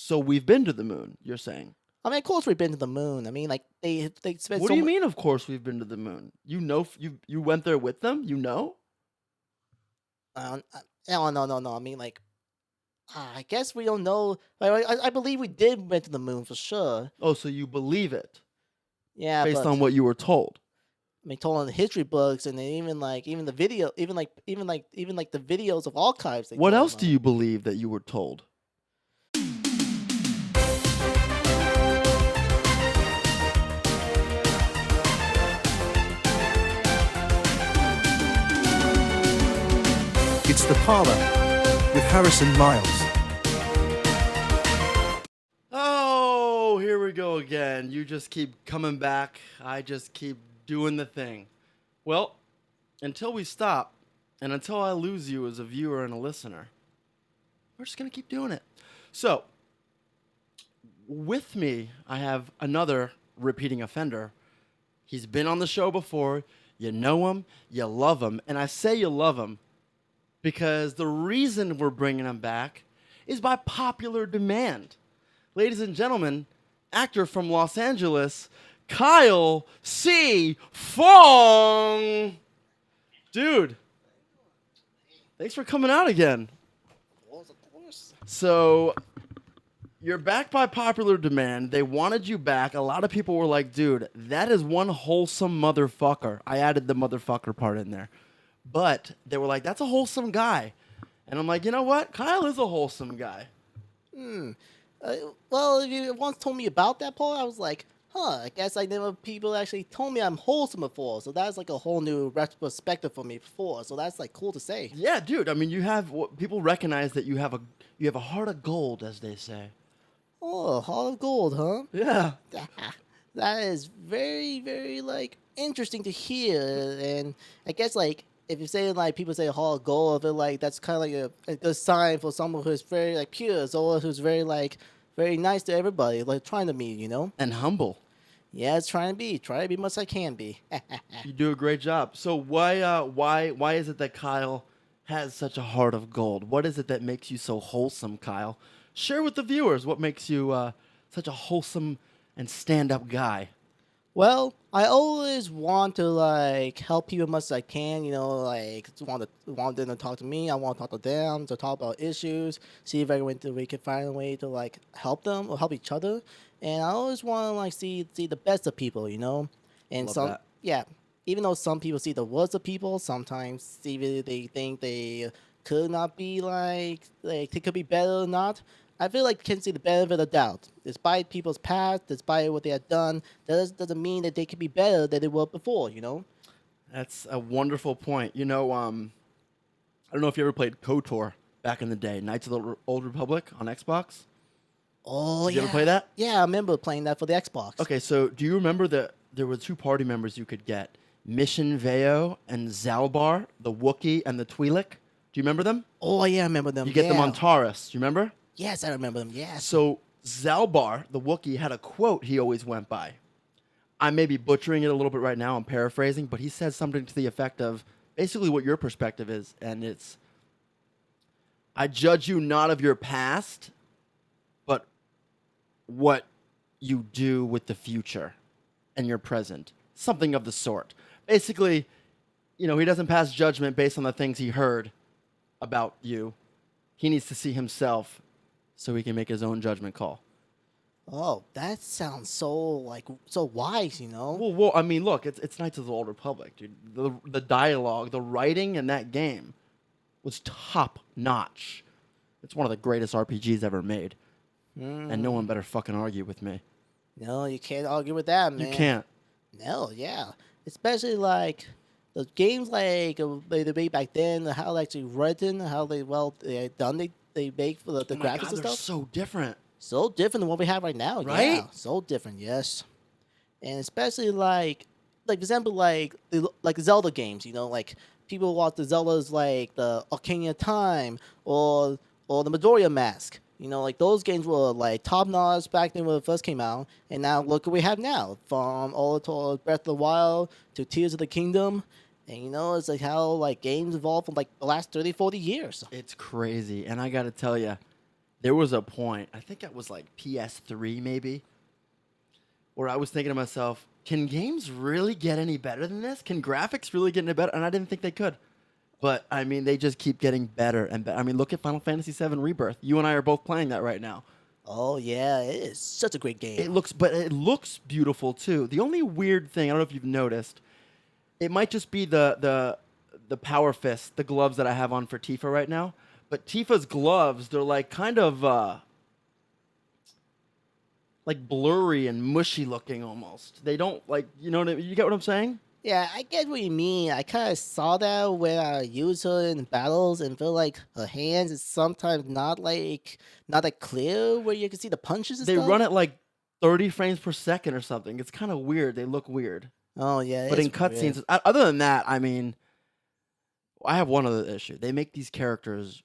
So we've been to the moon, you're saying. I mean, of course we've been to the moon. I mean, like they spent What so do you much. mean, of course we've been to the moon? You know, you went there with them? You know? No. I mean, like, I guess we don't know. Like, I believe we did went to the moon for sure. Oh, so you believe it Yeah, based on but what you were told. I mean, told on the history books, and then even the video, even like the videos of archives they What told else do about. you believe that you were told? It's the Parlor with Harris and Myles. Oh, here we go again. You just keep coming back. I just keep doing the thing. Well, until we stop, and until I lose you as a viewer and a listener, we're just going to keep doing it. So, with me, I have another repeating offender. He's been on the show before. You know him, you love him. And I say you love him because the reason we're bringing him back is by popular demand. Ladies and gentlemen, actor from Los Angeles, Kyle C. Fong. Dude, thanks for coming out again. Of course. So, you're back by popular demand. They wanted you back. A lot of people were like, dude, that is one wholesome motherfucker. I added the motherfucker part in there. But they were like, that's a wholesome guy. And I'm like, you know what? Kyle is a wholesome guy. Well, if you once told me about that part, I was like, I guess I never people actually told me I'm wholesome before. So that's like a whole new perspective for me before. So that's like cool to say. Yeah, dude. I mean, people recognize that you have a heart of gold, as they say. Oh, heart of gold, huh? Yeah. That is very, very like interesting to hear. And I guess like if you say like people say heart of gold, I feel like that's kind of like a good sign for someone who's very like pure, someone who's very nice to everybody, like trying to meet, you know. And humble. Yeah, it's trying to be much I can be. You do a great job. So why is it that Kyle has such a heart of gold? What is it that makes you so wholesome, Kyle? Share with the viewers what makes you such a wholesome and stand-up guy. Well, I always want to like help people as much as I can. You know, like want them to talk to me. I want to talk to them to talk about issues. See if we can find a way to like help them or help each other. And I always want to like see the best of people. You know, and Love some that. yeah. Even though some people see the worst of people, sometimes even they think they could not be like they could be better or not. I feel like can see the benefit of the doubt. Despite people's past, despite what they have done, that doesn't mean that they can be better than they were before, you know? That's a wonderful point. You know, I don't know if you ever played KOTOR back in the day, Knights of the Old Republic on Xbox. Oh, Did yeah. you ever play that? Yeah, I remember playing that for the Xbox. Okay, so do you remember that there were two party members you could get? Mission Veo and Zalbar, the Wookiee and the Twi'lek. Do you remember them? Oh, yeah, I remember them. You get them on Taurus. Do you remember? Yes, I remember them. Yes. So Zalbar, the Wookiee, had a quote he always went by. I may be butchering it a little bit right now. I'm paraphrasing, but he said something to the effect of basically what your perspective is, and it's, I judge you not of your past, but what you do with the future and your present. Something of the sort. Basically, you know, he doesn't pass judgment based on the things he heard about you. He needs to see himself so he can make his own judgment call. Oh, that sounds so wise, you know? Well, I mean, look, it's Knights of the Old Republic, dude. The dialogue, the writing in that game was top notch. It's one of the greatest RPGs ever made, and no one better fucking argue with me. No, you can't argue with that, man. You can't. No, yeah. Especially like the games like they made back then, how they actually written, how they done they make for the Oh my graphics God, and they're stuff. so different. So different than what we have right now, Right? Yeah, so different, yes. And especially for example, like Zelda games, you know, like people watch the Zeldas like the Ocarina of Time or the Majora's Mask. You know, like those games were like top notch back then when it first came out, and now look what we have now. From all to Breath of the Wild to Tears of the Kingdom, and you know, it's like how like games evolved from like the last 30, 40 years. It's crazy, and I got to tell you, There was a point, I think it was like PS3 maybe, where I was thinking to myself, can games really get any better than this? Can graphics really get any better? And I didn't think they could. But, I mean, they just keep getting better and better. I mean, look at Final Fantasy VII Rebirth. You and I are both playing that right now. Oh yeah, it is such a great game. It looks beautiful, too. The only weird thing, I don't know if you've noticed, it might just be the power fist, the gloves that I have on for Tifa right now. But Tifa's gloves, they're like kind of like blurry and mushy looking almost. They don't like, you know what you get what I'm saying? Yeah, I get what you mean. I kind of saw that when I use her in battles and feel like her hands is sometimes not that clear where you can see the punches and They stuff. run at like 30 frames per second or something. It's kind of weird. They look weird. Oh yeah, But in cutscenes, other than that, I mean, I have one other issue. They make these characters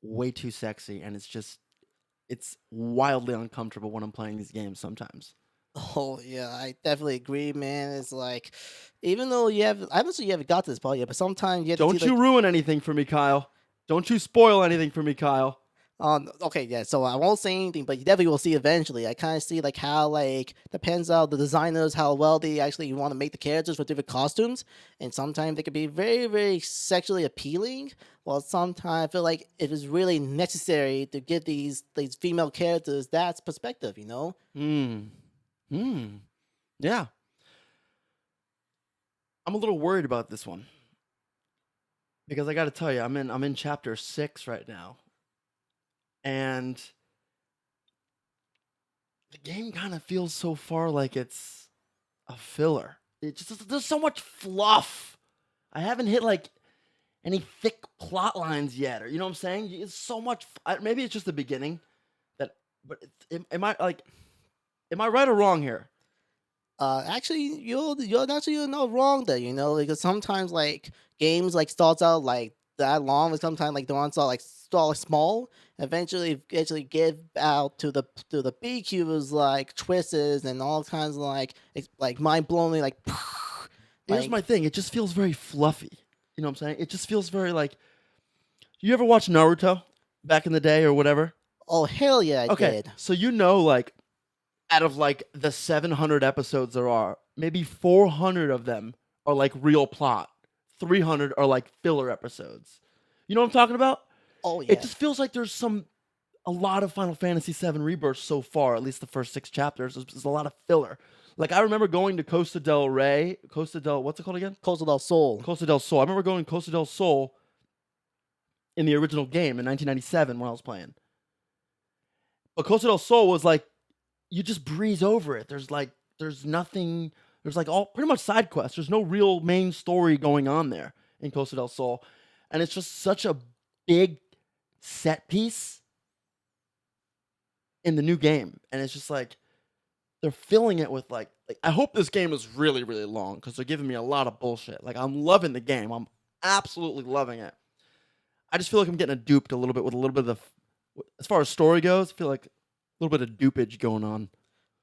way too sexy, and it's wildly uncomfortable when I'm playing these games sometimes. Oh yeah, I definitely agree, man. It's like, even though you have, I don't know you haven't got to this part yet, but sometimes you have to Don't see, you like, ruin anything for me, Kyle. Don't you spoil anything for me, Kyle. okay, yeah. So I won't say anything, but you definitely will see eventually. I kind of see like how like depends on the designers how well they actually want to make the characters with different costumes, and sometimes they can be very very sexually appealing. While sometimes I feel like it is really necessary to give these female characters that perspective. You know? Yeah. I'm a little worried about this one because I got to tell you, I'm in chapter 6 right now, and the game kind of feels so far like it's a filler. There's so much fluff. I haven't hit like any thick plot lines yet, or you know what I'm saying? It's so much. Maybe it's just the beginning. But am I right or wrong here? Actually, you're not wrong there. You know, because sometimes like games like starts out like that long, and sometimes like the ones are like start small. Eventually give out to the BQs like twists and all kinds of like mind blowing like. Here's like my thing. It just feels very fluffy. You know what I'm saying? It just feels very like. You ever watch Naruto back in the day or whatever? oh hell yeah, I did. So you know, like, out of like the 700 episodes there are, maybe 400 of them are like real plot. 300 are like filler episodes. You know what I'm talking about? Oh yeah. It just feels like there's a lot of Final Fantasy VII Rebirth so far, at least the first 6 chapters. There's a lot of filler. Like, I remember going to what's it called again? Coastal del Sol. Costa del Sol. I remember going to Costa del Sol in the original game in 1997 when I was playing. But Costa del Sol was like, you just breeze over it. There's nothing, there's like all pretty much side quests. There's no real main story going on there in Costa del Sol. And it's just such a big set piece in the new game. And it's just like, they're filling it with like I hope this game is really, really long because they're giving me a lot of bullshit. Like, I'm loving the game. I'm absolutely loving it. I just feel like I'm getting duped a little bit with a little bit of as far as story goes, I feel like a little bit of dupage going on.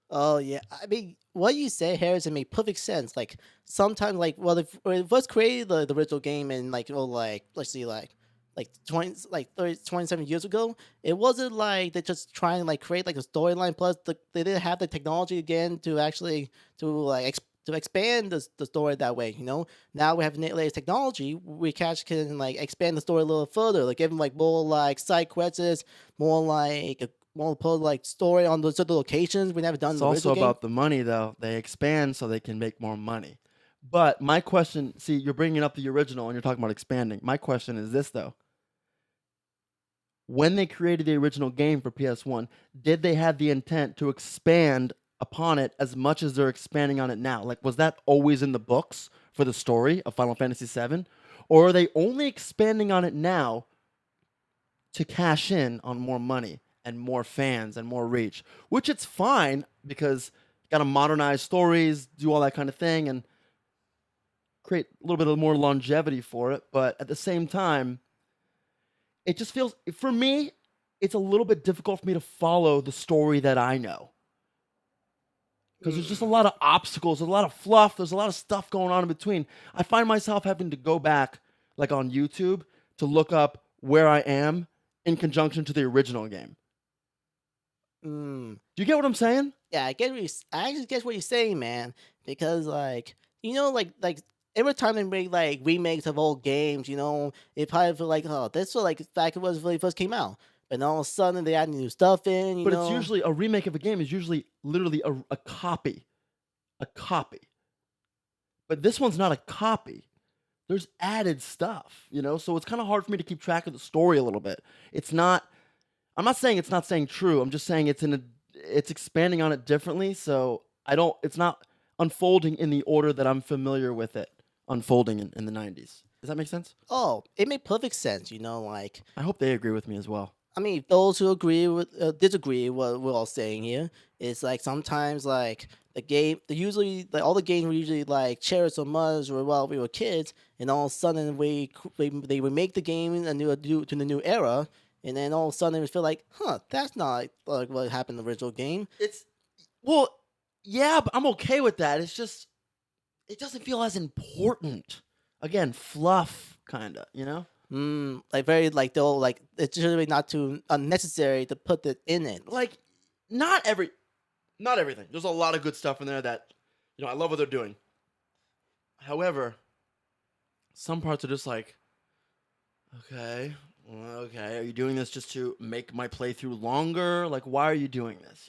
Oh yeah, I mean, what you say, Harrison, made perfect sense. Like sometimes, like, well, if when it was created the original game and like, oh, like let's see, like 27 years ago, it wasn't like they're just trying to like create like a storyline. Plus, they didn't have the technology again to actually to expand the story that way. You know, now we have latest technology. We can like expand the story a little further, like give them like more like side quests, more like more put like story on those other locations we never done. It's in the also original game. about the money, though. They expand so they can make more money. But my question, see, you're bringing up the original and you're talking about expanding. My question is this, though. When they created the original game for PS1, did they have the intent to expand upon it as much as they're expanding on it now? Like, was that always in the books for the story of Final Fantasy VII? Or are they only expanding on it now to cash in on more money and more fans and more reach? Which it's fine because you got to modernize stories, do all that kind of thing, and create a little bit of more longevity for it. But at the same time, it just feels, for me, it's a little bit difficult for me to follow the story that I know. Because there's just a lot of obstacles, there's a lot of fluff, there's a lot of stuff going on in between. I find myself having to go back, like on YouTube, to look up where I am in conjunction to the original game. Mm, Do you get what I'm saying? yeah, I actually get what you're saying, man. Because like like every time they make like remakes of old games, it probably feel like this feel like back when it really first came out. But then all of a sudden they add new stuff in, But it's usually a remake of a game is usually literally a copy. A copy. But this one's not a copy. There's added stuff, so it's kind of hard for me to keep track of the story a little bit. It's not I'm not saying it's not saying true. I'm just saying it's expanding on it differently, so it's not unfolding in the order that I'm familiar with it unfolding in the 90s. Does that make sense? Oh, it made perfect sense, like I hope they agree with me as well. I mean, those who disagree with what we're all saying here, it's like sometimes like all the games we usually like cherish so much or while we were kids, and all of a sudden they remake the game to the new era, and then all of a sudden we feel like, that's not like what happened in the original game. Well, yeah, but I'm okay with that. It's just it doesn't feel as important. Again, fluff kind of. Like very like they'll like it's really not too unnecessary to put it in it. Like not everything. There's a lot of good stuff in there that I love what they're doing. However, some parts are just like, okay, are you doing this just to make my playthrough longer? Like, why are you doing this?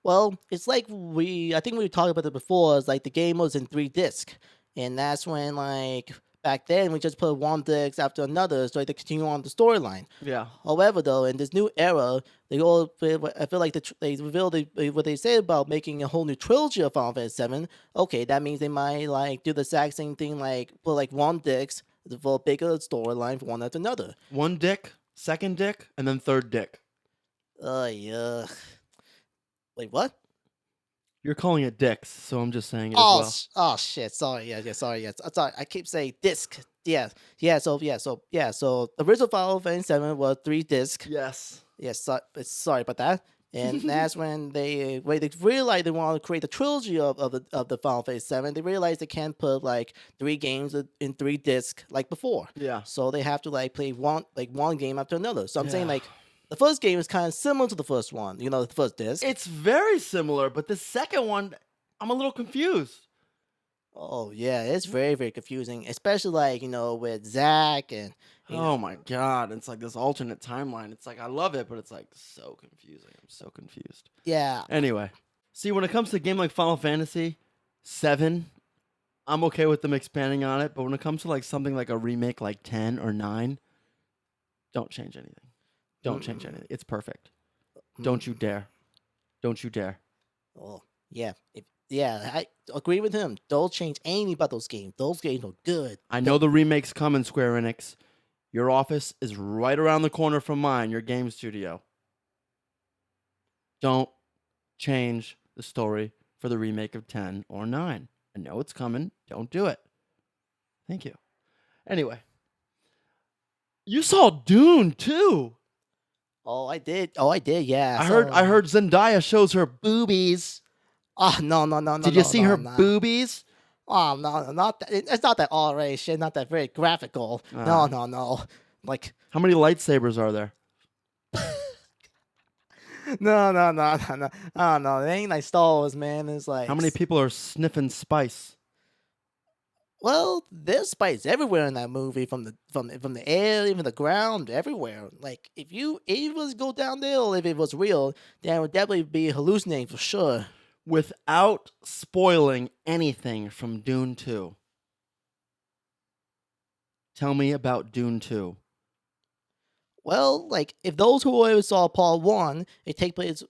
Well, it's like I think we talked about it before. It's like the game was in 3 discs, and that's when like back then we just put one disc after another so they continue on the storyline. Yeah. However, though, in this new era, I feel like they revealed what they said about making a whole new trilogy of Final Fantasy VII. Okay, that means they might like do the exact same thing, like put like one disc for a bigger storyline for one after another. One dick, second dick, and then third dick. Yeah. Wait, what? You're calling it dicks, so I'm just saying it as well. Oh shit! Sorry, sorry. Sorry. I keep saying disc. Yeah. So the original Final Fantasy VII was 3 discs. Yes. Yes. Sorry about that. And that's when they realized they want to create a trilogy of the Final Fantasy VII. They realized they can't put like 3 games in 3 discs like before. Yeah. So they have to like play one game after another. So I'm saying like. The first game is kind of similar to the first one, the first disc. It's very similar, but the second one, I'm a little confused. Oh, yeah, it's very, very confusing, especially, like, with Zack and... Oh, my God. It's like this alternate timeline. It's like, I love it, but it's like so confusing. I'm so confused. Yeah. Anyway, see, when it comes to a game like Final Fantasy VII, I'm okay with them expanding on it, but when it comes to like something like a remake like 10 or 9, don't change anything. Don't change anything. It's perfect. Don't you dare. Don't you dare. Oh, yeah. I agree with him. Don't change anything about those games. Those games are good. I know the remakes come in Square Enix. Your office is right around the corner from mine, your game studio. Don't change the story for the remake of 10 or 9. I know it's coming. Don't do it. Thank you. Anyway. You saw Dune, too. Oh, I did, yeah. I heard Zendaya shows her boobies. Oh, no. Did you see her boobies? Oh, no, not that. It's not that R-rated shit, not that very graphical. No. Like... How many lightsabers are there? No. Oh, no, it ain't like Star Wars, man. It's like... How many people are sniffing spice? Well, there's spice everywhere in that movie, from the air, even the ground, everywhere. Like if it was go down there, or if it was real, then it would definitely be hallucinating for sure. Without spoiling anything from Dune 2, tell me about Dune 2. Well, like if those who always saw Part 1, it take place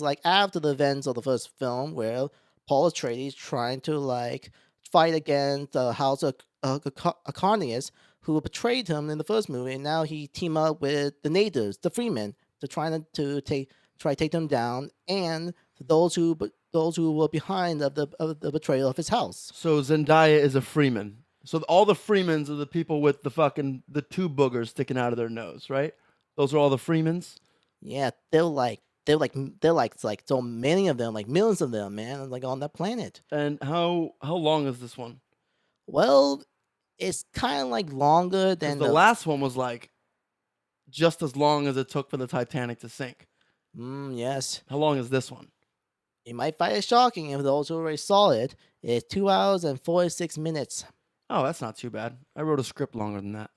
like after the events of the first film, where Paul Atreides trying to like fight against the House of Acarnius, who betrayed him in the first movie, and now he team up with the natives, the freemen, to try to take them down, and those who were behind of the betrayal of his house. So Zendaya is a freeman. So all the freemans are the people with the 2 boogers sticking out of their nose, right? Those are all the freemans. Yeah, they're like so many of them, like millions of them, man, like on that planet. And how long is this one? Well, it's kind of like longer than the last one was like just as long as it took for the Titanic to sink. Yes. How long is this one? You might find it shocking if those who already saw it. It's 2 hours and 46 minutes. Oh, that's not too bad. I wrote a script longer than that.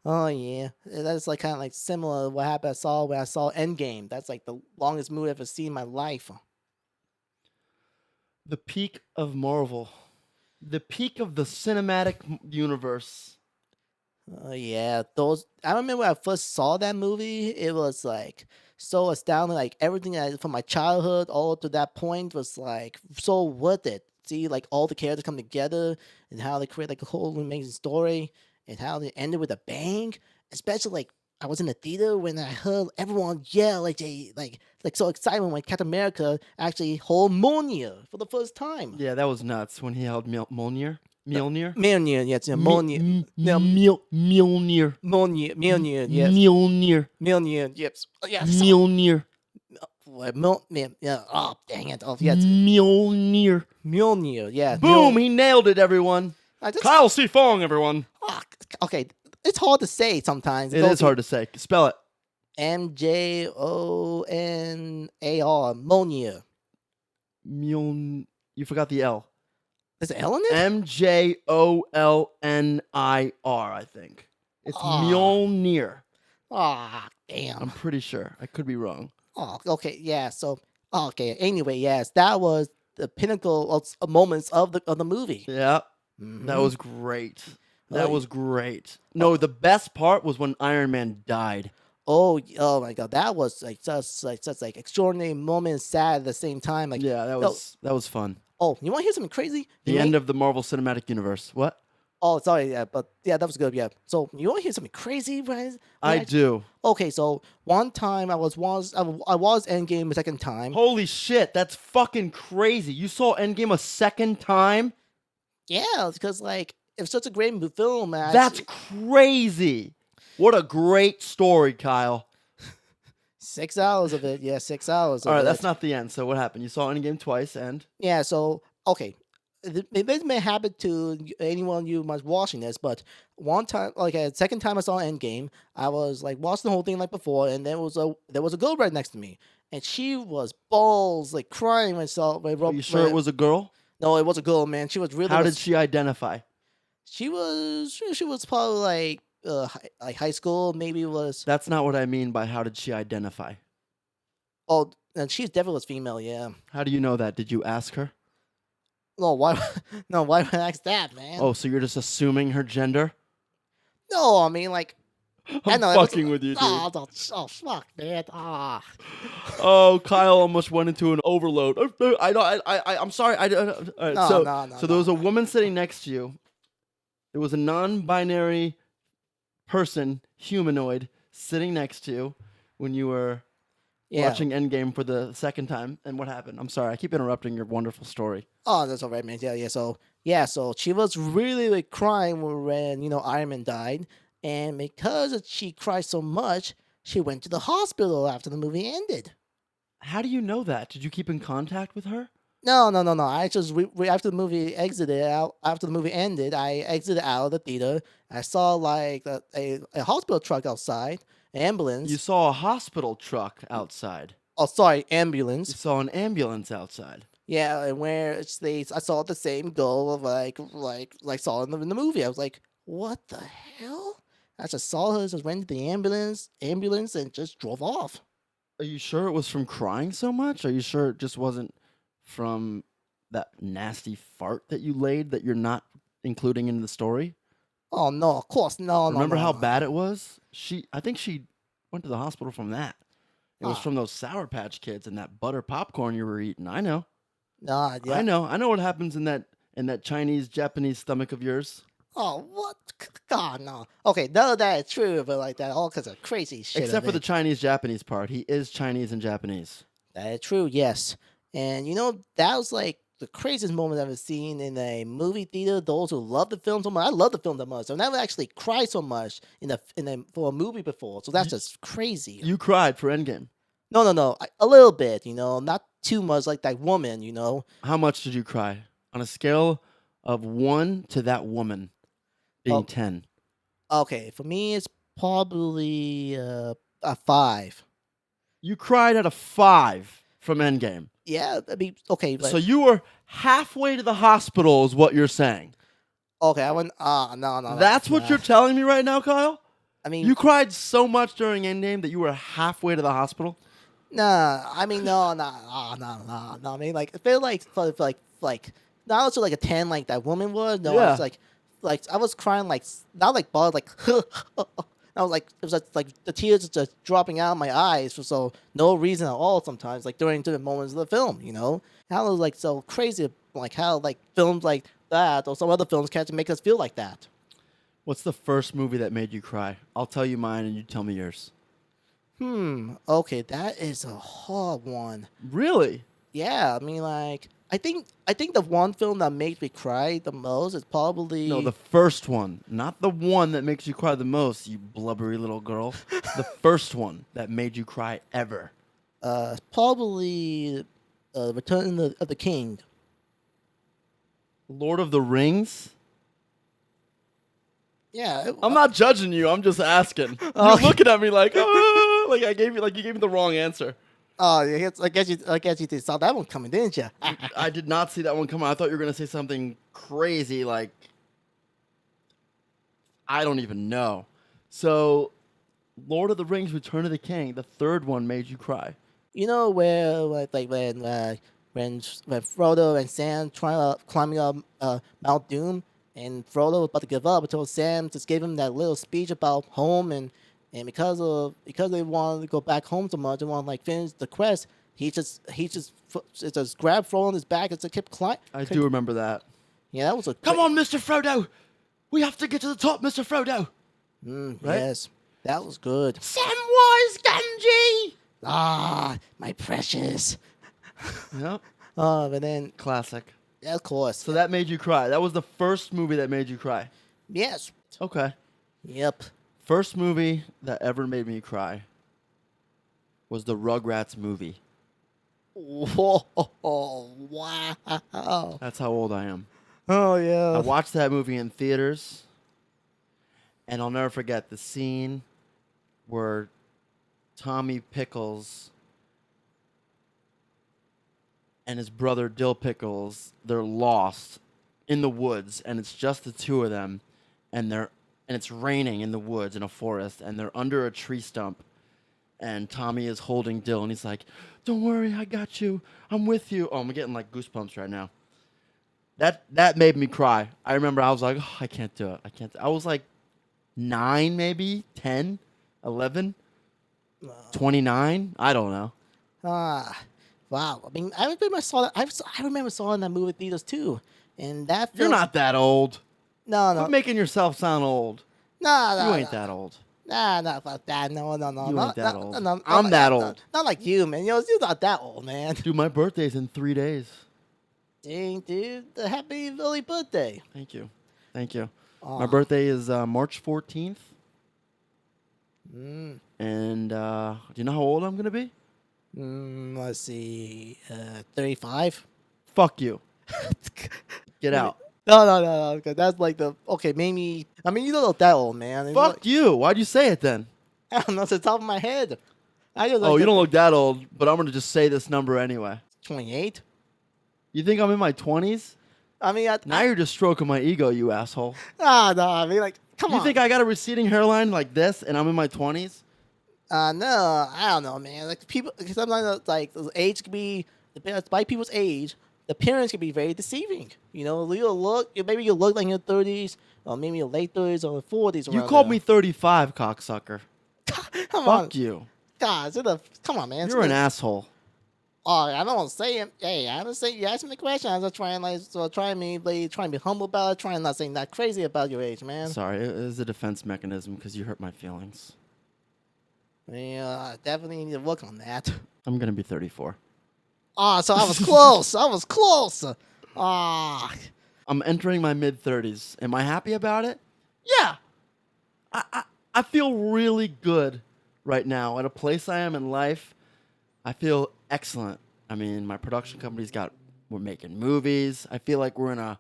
Oh yeah, that's like kind of like similar to what happened. I saw when I saw Endgame. That's like the longest movie I've ever seen in my life. The peak of Marvel. The peak of the cinematic universe. Oh yeah, those. I remember when I first saw that movie. It was like so astounding. Like everything from my childhood all to that point was like so worth it. See, like all the characters come together and how they create like a whole amazing story and how they ended with a bang. Especially like I was in the theater when I heard everyone yell like they like so excited when Captain America actually hold Mjolnir for the first time. Yeah, that was nuts when he held Mjolnir. Mjolnir? Mjolnir, yes, yeah, Mjolnir, no, Mjolnir. Mjolnir, yes. Mjolnir. Mjolnir, yes. Oh, yes. Mjolnir. Yeah. Oh, dang it. Oh, yes. Mjolnir. Mjolnir, yeah. Boom! He nailed it, everyone. I just, Kyle C. Fong, everyone. okay, it's hard to say sometimes. It is hard to say. Spell it. Mjonar, Mjolnir. You forgot the L. There's an L in it? Mjolnir, I think. It's Ah. Mjolnir. Ah, I'm damn. pretty sure. I could be wrong. Oh, okay, yeah. So, okay. Anyway, yes, that was the pinnacle of moments of the movie. Yeah, that Mhm. was great. That Oh, was great. No, the best part was when Iron Man died. oh my God, that was like such like extraordinary moment, sad at the same time. Like, Yeah, that was fun. oh, you want to hear something crazy? The end of the Marvel Cinematic Universe. What? Oh, sorry, yeah, but yeah, that was good. Yeah. So you want to hear something crazy? I do. Okay, so one time I was Endgame a second time. Holy shit, that's fucking crazy. You saw Endgame a second time? Yeah, because like it's such a great film. And That's crazy. What a great story, Kyle. 6 hours of it. Yeah, 6 hours. All of right, it. that's not the end. So what happened? You saw Endgame twice, and Yeah, so okay. This may happen to anyone you might watching this, but one time, like a second time I saw Endgame, I was like watching the whole thing like before, and there was a girl right next to me, and she was balls like crying when I saw. are you sure it was a girl? No, it was a girl, man. She was really. How did she identify? She was probably like like high school, maybe was. That's not what I mean by how did she identify. Oh, and she's definitely was female, yeah. How do you know that? Did you ask her? No, why? No, why would I ask that, man? Oh, so you're just assuming her gender? No, I mean like. I I'm know, it was- fucking with you, dude. Oh, fuck, man. Ah. Oh, Kyle almost went into an overload. I'm sorry. All right, No, so, no, no, so there was a no. woman sitting next to you. There was a non-binary person, humanoid, sitting next to you when you were Yeah. watching Endgame for the second time. And what happened? I'm sorry. I keep interrupting your wonderful story. Oh, that's all right, man. Yeah. So she was really like crying when Iron Man died, and because she cried so much, she went to the hospital after the movie ended. How do you know that? Did you keep in contact with her? No. I just after the movie after the movie ended, I exited out of the theater. I saw like a hospital truck outside, ambulance. You saw a hospital truck outside. Oh, sorry, You ambulance. saw an ambulance outside. Yeah, and where I saw the same girl of like saw in the movie. I was like, what the hell? I just saw her, just went to the ambulance, and just drove off. Are you sure it was from crying so much? Are you sure it just wasn't from that nasty fart that you laid that you're not including in the story? Oh no, of course no. Remember no, how no. bad it was? I think she went to the hospital from that. It was Ah. from those Sour Patch Kids and that butter popcorn you were eating. I know. Nah, yeah. I know what happens in that Chinese Japanese stomach of yours. Oh what? God no. Okay, none of that is true, but like that all kinds of crazy shit. Except of for the it. Chinese Japanese part. He is Chinese and Japanese. That is true, yes. And that was like the craziest moment I've ever seen in a movie theater. Those who love the film so much, I love the film that much. I've never actually cried so much for a movie before. So that's just crazy. You cried for Endgame. No. A little bit, not too much like that woman, How much did you cry? On a scale of 1 to that woman being Oh. 10. Okay, for me, it's probably a 5. You cried at a 5 from Endgame. Yeah, I mean, okay, but So you were halfway to the hospital is what you're saying. okay, I went. No. That's what nah. you're telling me right now, Kyle? I mean, You cried so much during Endgame that you were halfway to the hospital? nah. I mean, no. I mean, like, I feel like not also like a 10 like that woman was. No, I Yeah. was like I was crying like not like bald like. I was like it was like the tears just dropping out of my eyes for so no reason at all. Sometimes like during the moments of the film, how it was like so crazy, like how like films like that or some other films can't make us feel like that. What's the first movie that made you cry? I'll tell you mine and you tell me yours. Okay, that is a hard one. Really? Yeah, I mean, like, I think the one film that makes me cry the most is probably No, the first one. Not the one that makes you cry the most, you blubbery little girl. The first one that made you cry ever. probably Return of the King. Lord of the Rings? Yeah, I'm not judging you. I'm just asking. You're looking at me like, oh, like you gave me the wrong answer. Oh, yeah, I guess you saw that one coming, didn't you? I did not see that one coming. I thought you were gonna say something crazy like I don't even know. So, Lord of the Rings: Return of the King, the third one made you cry. You know where like when Frodo and Sam climbing up Mount Doom, and Frodo was about to give up until Sam just gave him that little speech about home, and because they wanted to go back home so much and want to like finish the quest, he just grabbed Frodo on his back and just kept climbing. I do remember that. Yeah, that was a Come on, Mr. Frodo! We have to get to the top, Mr. Frodo! Right? Yes, that was good. Samwise Gamgee! Ah, my precious. Yep. But then Classic. yeah, of course. So that made you cry. That was the first movie that made you cry. Yes. Okay. Yep. First movie that ever made me cry was the Rugrats movie. Whoa! Wow. That's how old I am. Oh I yeah. watched that movie in theaters, and I'll never forget the scene where Tommy Pickles and his brother Dill Pickles, they're lost in the woods, and it's just the two of them, and it's raining in the woods in a forest, and they're under a tree stump, and Tommy is holding Dill, and he's like, "Don't worry, I got you. I'm with you." Oh, I'm getting like goosebumps right now. That made me cry. I remember I was like, oh, I can't do it. I was like 9, maybe 10, 11, 29. I don't know. Wow. I mean, I remember saw that. I remember saw in that movie theaters too, and that You're film, not that old. No. Quit making yourself sound old. No. You ain't that old. Nah, fuck that. No. You not, ain't that not- old. no, I'm not- that not- old. Not like you, man. You're not that old, man. Dude, my birthday's in 3 days. Dang, dude. Happy early birthday. Thank you. My Aw. birthday is March 14th. Mm, And do you know how old I'm going to be? let's see. 35. Fuck you. Get out. No. 'Cause that's like okay, maybe. I mean, you don't look that old, man. It's Fuck like- you. Why'd you say it then? I don't know. It's the top of my head. I just Oh, you don't look that old, but I'm going to just say this number anyway. 28. You think I'm in my 20s? I mean, Now you're just stroking my ego, you asshole. no. I mean, like, come You on. think I got a receding hairline like this and I'm in my 20s? No, I don't know, man. Like people, sometimes like the age can be by people's age. The appearance can be very deceiving. Maybe you look like in your 30s, or maybe your late 30s or 40s. You around called there. me 35, cocksucker. Come on, Fuck you. God, come on, man. You're an asshole. Oh, I don't want to say it. Hey, I'm just saying. You asked me the question. I was just trying, trying to be humble about it. Trying not saying that crazy about your age, man. Sorry, it is a defense mechanism because you hurt my feelings. Yeah, I definitely need to work on that. I'm going to be 34. Oh, so I was close. I was close. Ah. I'm entering my mid-30s. Am I happy about it? Yeah. I feel really good right now. At a place I am in life, I feel excellent. I mean, my production company's we're making movies. I feel like we're in a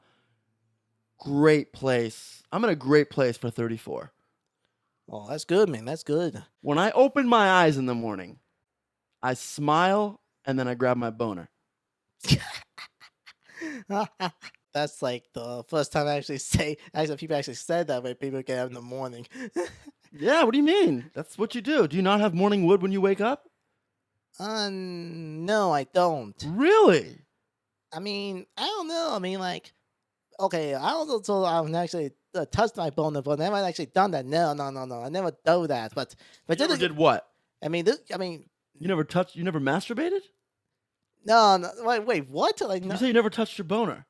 great place. I'm in a great place for 34. Oh, that's good, man. That's good. When I open my eyes in the morning, I smile, and then I grab my boner. That's like the first time I people actually said that when people get up in the morning. Yeah, what do you mean? That's what you do. Do you not have morning wood when you wake up? No, I don't. Really? I mean, I don't know. I mean, like, okay, I don't know. So I've actually touched my boner, but I never actually done that. No. I never do that. But You never did what? I mean, You never masturbated? no. Wait, what? Like, You no. say you never touched your boner.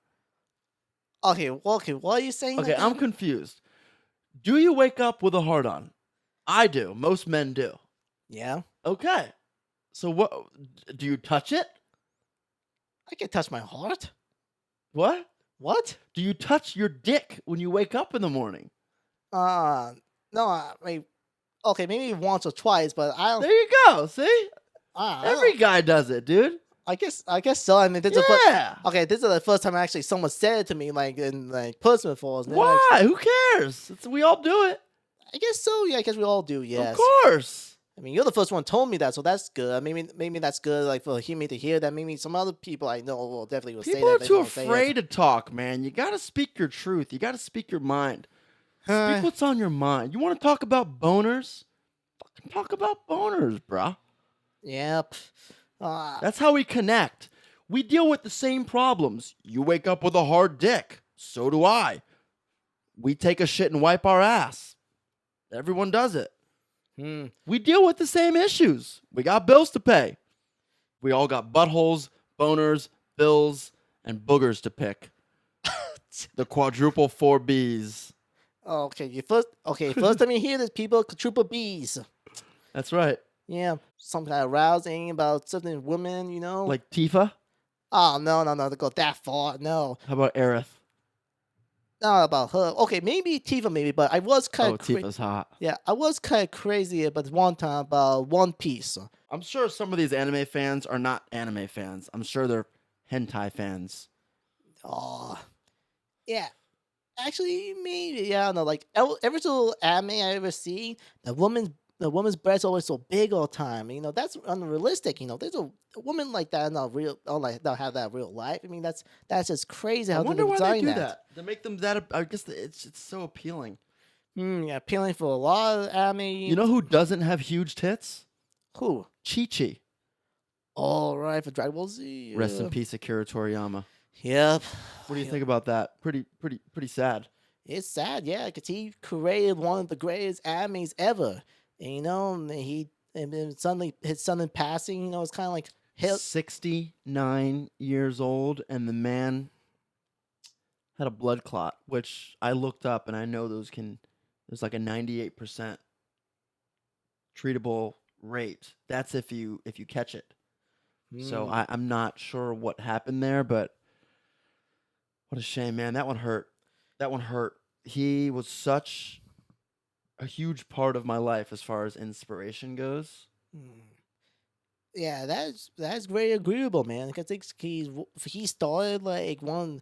Okay. What are you saying? Okay, I'm confused. Do you wake up with a hard on? I do. Most men do. Yeah, Okay. So what? Do you touch it? I can touch my heart. What? What? Do you touch your dick when you wake up in the morning? No. I mean, okay, maybe once or twice, but I don't. There you go. See? I Every don't- guy does it, dude. I guess so. I mean, this is Yeah. okay. This is the first time actually someone said it to me, like in like person before. Why? Who cares? We all do it. I guess so. Yeah, I guess we all do. Yes. Of course. I mean, you're the first one told me that, so that's good. Maybe that's good. Like for me to hear that. Maybe some other people I know will definitely say that. People are they too won't say it. afraid to talk, man. You got to speak your truth. You got to speak your mind. Speak what's on your mind. You want to talk about boners? Fucking talk about boners, bruh. Yep. That's how we connect. We deal with the same problems. You wake up with a hard dick. So do I. We take a shit and wipe our ass. Everyone does it. We deal with the same issues. We got bills to pay. We all got buttholes, boners, bills, and boogers to pick. The quadruple 4Bs. Okay. First time you hear this, people, quadruple B's. That's right. Yeah, some kind of rousing about certain women, you know. Like Tifa? Oh no, to go that far. No, How about Aerith? not about her. Okay, maybe Tifa, but I was kind Oh, of Tifa's hot. yeah, I was kind of crazy about one time about One Piece. I'm sure some of these anime fans are not anime fans. I'm sure they're hentai fans. Oh, yeah. Actually, maybe yeah. No, like every single anime I ever see, the woman's breasts always so big all the time. You know, that's unrealistic. You know, there's a woman like that not real. Don't have that in real life. I mean, that's just crazy how I wonder they why design they do that. that. They make them that. I guess it's so appealing. Yeah, appealing for a lot of anime. You know who doesn't have huge tits? who? Chi-Chi. All right, for Dragon Ball Z. Rest in peace, Akira Toriyama. Yep. What do you think about that? Pretty sad. It's sad, yeah, because he created one of the greatest animes ever. And, you know, and then suddenly his sudden passing, you know, it's kind of like 69 years old, and the man had a blood clot, which I looked up, and I know there's like a 98% treatable rate. That's if you catch it. So I'm not sure what happened there, but what a shame, man. That one hurt. He was such a huge part of my life as far as inspiration goes. Yeah, that's very agreeable, man. Because he started like one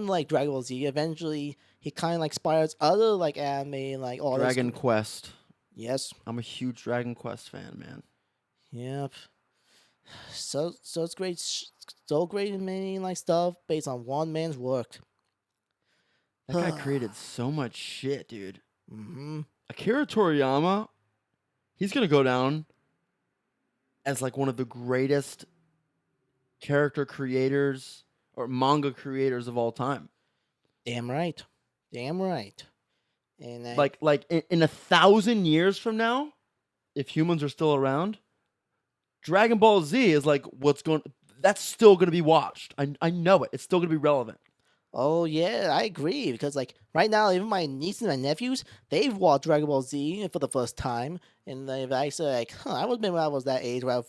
like Dragon Ball Z. Eventually, he kind of like inspires other like anime like all Dragon Quest. Yes. I'm a huge Dragon Quest fan, man. Yep. So it's great. So great in many like stuff based on one man's work. That guy created so much shit, dude. Mm-hmm. Akira Toriyama, he's gonna go down as like one of the greatest character creators or manga creators of all time. Damn right. And Like in 1,000 years from now, if humans are still around, Dragon Ball Z is like that's still gonna be watched. I know it. It's still gonna be relevant. oh yeah, I agree because like right now, even my nieces and my nephews, they've watched Dragon Ball Z for the first time, and they've actually like, I remember when I was that age where I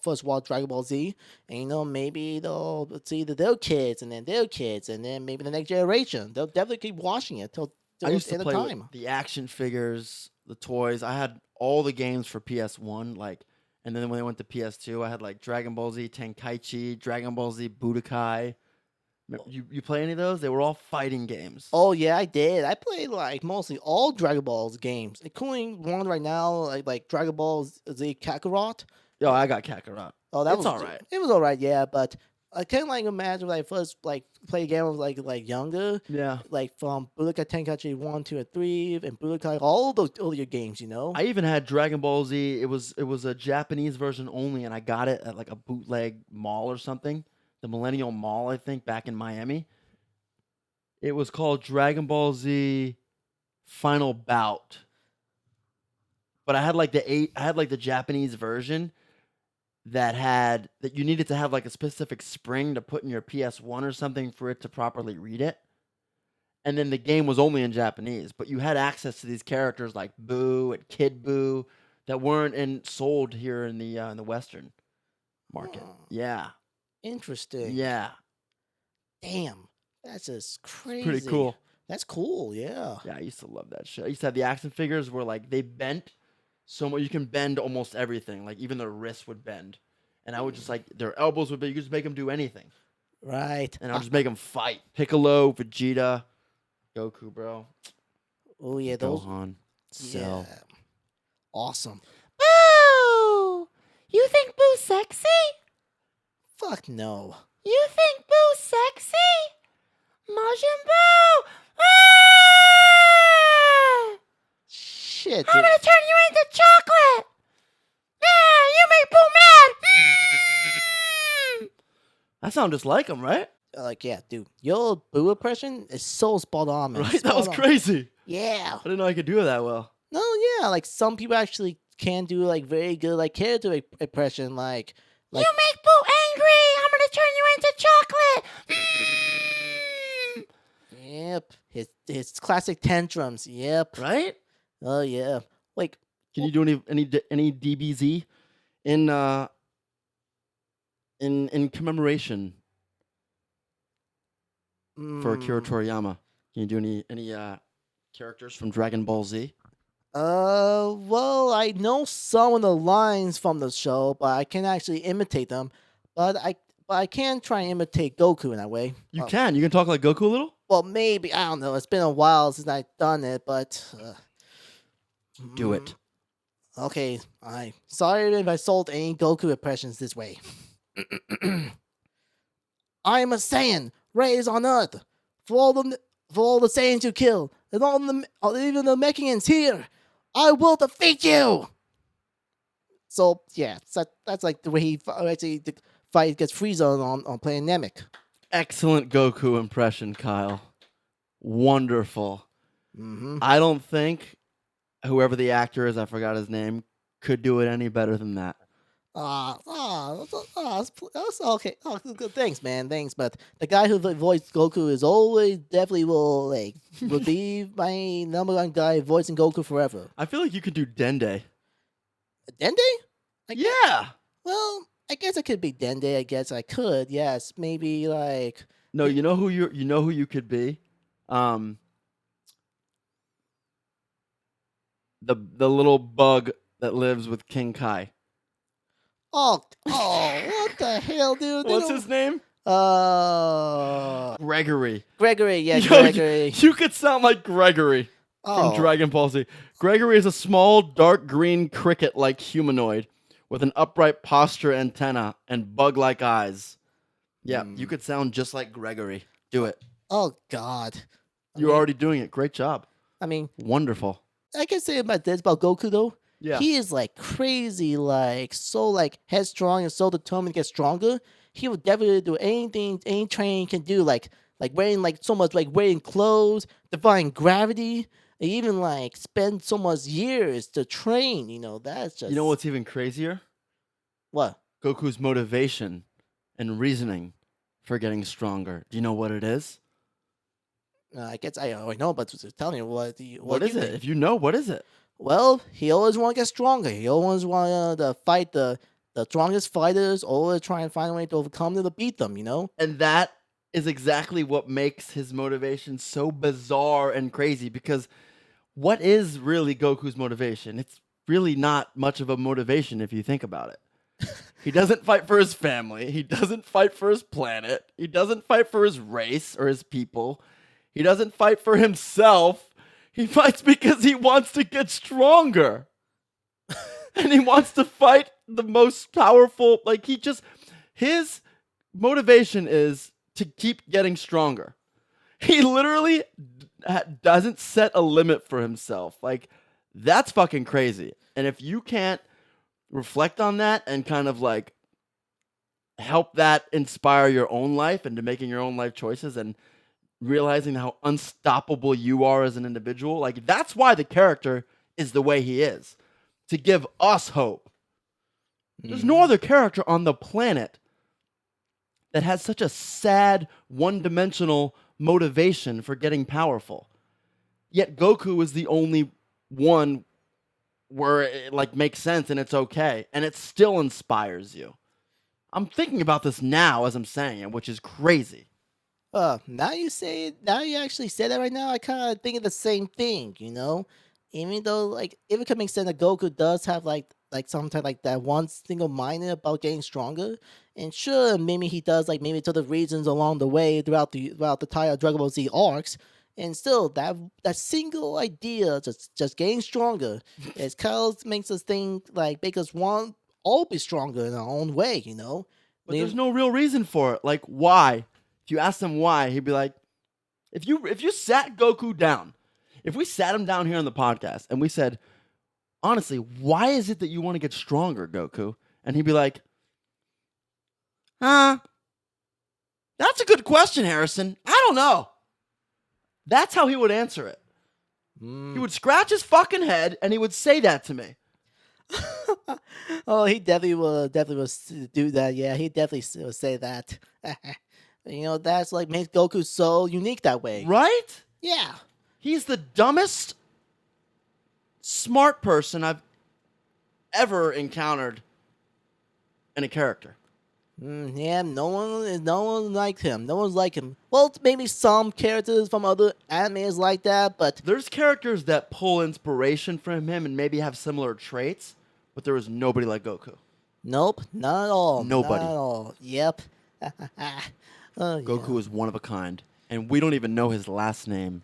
first watched Dragon Ball Z, and you know maybe they'll see their kids and then their kids, and then maybe the next generation, they'll definitely keep watching it till I used to the play time. with the action figures, the toys. I had all the games for PS1, like, and then when they went to PS2, I had like Dragon Ball Z Tenkaichi, Dragon Ball Z Budokai. You play any of those? They were all fighting games. Oh yeah, I did. I played like mostly all Dragon Ball's games, including one right now, like Dragon Ball Z Kakarot. Yo, I got Kakarot. Oh, that It's was all right. It was all right, yeah. But I can't like imagine when I first like played a game of like younger, Yeah. like from Budokai Tenkaichi 1, 2, and 3, and Budokai, all those earlier games, you know. I even had Dragon Ball Z. It was a Japanese version only, and I got it at like a bootleg mall or something, the Millennial Mall, I think, back in Miami. It was called Dragon Ball Z Final Bout, but I had like the Japanese version that you needed to have like a specific spring to put in your PS1 or something for it to properly read it. And then the game was only in Japanese, but you had access to these characters like Boo and Kid Boo that weren't sold here in the Western market. Oh, Yeah, interesting. yeah, Damn, that's just crazy. pretty cool. That's cool. Yeah. Yeah, I used to love that shit. I used to have the action figures where like they bent so much. You can bend almost everything. Like even their wrists would bend, and I would just like their elbows would bend. You could just make them do anything, Right. and I'll just make them fight. Piccolo, Vegeta, Goku, bro. Oh yeah, those. Gohan, Cell. Yeah. Awesome. Boo! You think Boo's sexy? Fuck no. You think Boo's sexy? Majin Buu! Ah! Shit. I'm Dude. gonna turn you into chocolate! Yeah, you make Boo mad! Mm. That sounds just like him, right? Like yeah, dude. Your Boo impression is so spot on, man. Right? That was Spot on. crazy. Yeah. I didn't know I could do it that well. No, yeah. Like some people actually can do like very good like character impression, like. You make Boo angry! I'm gonna turn you into chocolate! Mm. Yep. His classic tantrums. Yep. Right? Oh yeah. Like Can you do any DBZ in commemoration for Akira Toriyama? Can you do any characters from Dragon Ball Z? Well, I know some of the lines from the show, but I can't actually imitate them. But I can try and imitate Goku in that way. You can. You can talk like Goku a little. Well, maybe I don't know. It's been a while since I've done it, but Do it. Okay, I sorry if I sold any Goku impressions this way. I am a Saiyan raised on Earth. For all the Saiyans you kill, and even the Mechanians here, I will defeat you. So yeah, that's like the way he actually the fight against Frieza on playing Namek. Excellent Goku impression, Kyle. Wonderful. Mm-hmm. I don't think whoever the actor is, I forgot his name, could do it any better than that. That's okay. Oh, good. Thanks, man. Thanks. But the guy who voiced Goku is always definitely will be my number one guy voicing Goku forever. I feel like you could do Dende. Dende? Yeah. Well, I guess it could be Dende. I guess I could. Yes, maybe like. No, you know who you could be? The little bug that lives with King Kai. Oh, what the hell, dude? What's his name? Gregory. Gregory. Yeah, Yo, Gregory. You could sound like Gregory from Dragon Ball Z. Gregory is a small, dark green cricket-like humanoid with an upright posture antenna and bug-like eyes. Yeah, you could sound just like Gregory. Do it. Oh God. You're already doing it. Great job. I mean, Wonderful. I can say about this about Goku though. Yeah. He is like crazy, so headstrong and so determined to get stronger. He would definitely do anything any training can do, like wearing so much wearing clothes, defying gravity, and even spend so much years to train. That's just You know what's even crazier? what? Goku's motivation and reasoning for getting stronger. Do you know what it is? I guess I already know, but tell me what What is it? If you know, what is it? Well, he always want to get stronger. He always want to fight the strongest fighters, always try and find a way to overcome them, to beat them, And that is exactly what makes his motivation so bizarre and crazy, because what is really Goku's motivation? It's really not much of a motivation if you think about it. He doesn't fight for his family. He doesn't fight for his planet. He doesn't fight for his race or his people. He doesn't fight for himself. He fights because he wants to get stronger. And he wants to fight the most powerful. Like his motivation is to keep getting stronger. He literally doesn't set a limit for himself. Like, that's fucking crazy. And if you can't reflect on that and kind of like help that inspire your own life into making your own life choices and realizing how unstoppable you are as an individual, like, that's why the character is the way he is. To give us hope. There's no other character on the planet that has such a sad, one-dimensional motivation for getting powerful. Yet Goku is the only one where it like makes sense and it's okay, and it still inspires you. I'm thinking about this now as I'm saying it, which is crazy. Now you actually say that right now, I kind of think of the same thing, you know? Even though, like, if it could make sense that Goku does have, like sometimes, like, that one single minded about getting stronger, and sure, maybe he does, like, maybe to the reasons along the way throughout the entire Dragon Ball Z arcs, and still, that single idea, just getting stronger, it kind of makes us think, like, make us want all be stronger in our own way, you know? But there's no real reason for it. Like, why? If you ask him why, he'd be like, if you sat Goku down, if we sat him down here on the podcast and we said, honestly, why is it that you want to get stronger, Goku? And he'd be like, that's a good question, Harrison. I don't know. That's how he would answer it. He would scratch his fucking head and he would say that to me. Oh, he definitely will do that. Yeah, he definitely will say that. You know, that's like makes Goku so unique that way. Right? Yeah. He's the dumbest smart person I've ever encountered in a character. Yeah, no one liked him. No one's like him. Well, maybe some characters from other animes like that, but There's characters that pull inspiration from him and maybe have similar traits, but there is nobody like Goku. nope, not at all. Nobody. Not at all. Yep. Oh, Goku is one of a kind, and we don't even know his last name.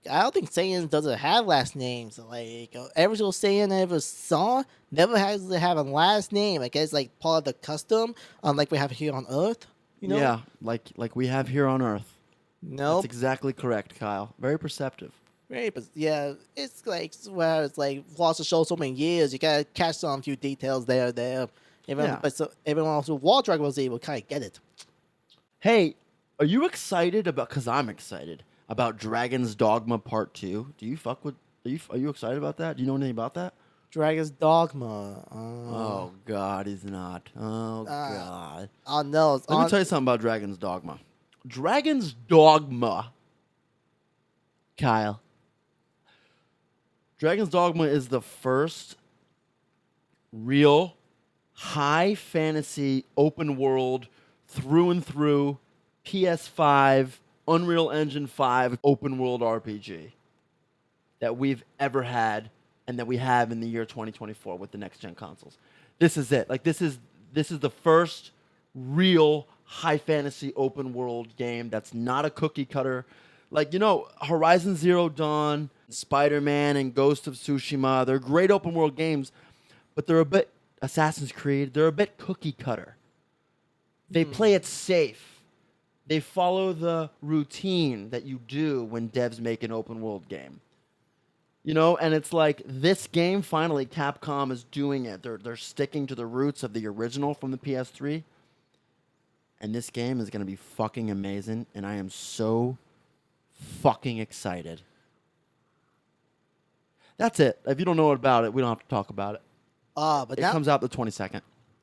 I don't think Saiyans doesn't have last names. Like every single Saiyan I ever saw never has to have a last name. I guess like part of the custom, like we have here on Earth. You know? Yeah, like we have here on Earth. Nope. That's exactly correct, Kyle. Very perceptive. Right, but yeah, it's like where it's like watched the show so many years, you gotta catch on a few details there. Everyone, Yeah. but so everyone else who watched Dragon Ball Z will kind of get it. Hey, are you excited about? Because I'm excited about Dragon's Dogma Part 2. Do you fuck with? Are you excited about that? Do you know anything about that? Dragon's Dogma. Oh God, he's not. Oh God. Oh no! It's Let me tell you something about Dragon's Dogma. Dragon's Dogma, Kyle. Dragon's Dogma is the first real high fantasy open world through and through PS5 Unreal Engine 5 open world RPG that we've ever had and that we have in the year 2024 with the next gen consoles. This is it. Like this is the first real high fantasy open world game that's not a cookie cutter. Like, you know, Horizon Zero Dawn, Spider-Man, and Ghost of Tsushima, they're great open world games, but they're a bit Assassin's Creed, they're a bit cookie cutter. They play it safe. They follow the routine that you do when devs make an open world game. You know, and it's like this game, finally, Capcom is doing it. They're sticking to the roots of the original from the PS3. And this game is going to be fucking amazing, and I am so fucking excited. That's it. If you don't know about it, we don't have to talk about it. But It now, comes out the 22nd.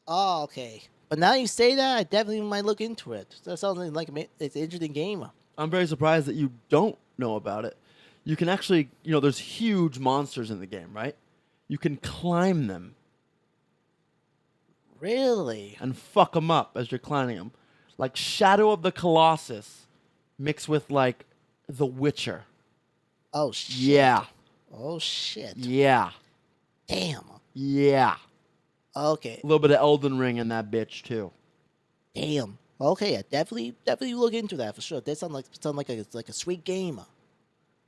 oh, okay. But now you say that, I definitely might look into it. That sounds like it's an interesting game. I'm very surprised that you don't know about it. You can actually, you know, there's huge monsters in the game, right? You can climb them Really? and fuck them up as you're climbing them. Like Shadow of the Colossus mixed with, like, The Witcher. Oh shit. Yeah. Oh shit. Yeah. Damn. Yeah. Okay. A little bit of Elden Ring in that bitch, too. Damn. Okay. Yeah, definitely look into that for sure. That sounds like a sweet game.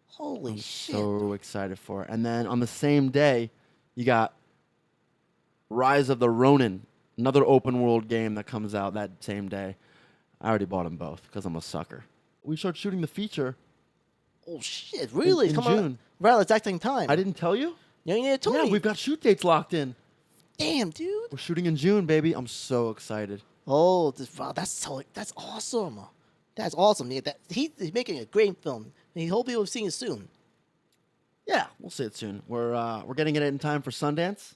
Holy shit. So excited for it. And then on the same day, you got Rise of the Ronin, another open world game that comes out that same day. I already bought them both because I'm a sucker. We start shooting the feature Oh shit! Really? in Come on, June. right at the exact same time. I didn't tell you? You didn't even tell Yeah, me. we've got shoot dates locked in. Damn, dude. We're shooting in June, baby. I'm so excited. Oh, wow, that's awesome. That's awesome. Yeah, he's making a great film. And he hope you'll see it soon. Yeah, we'll see it soon. We're getting it in time for Sundance.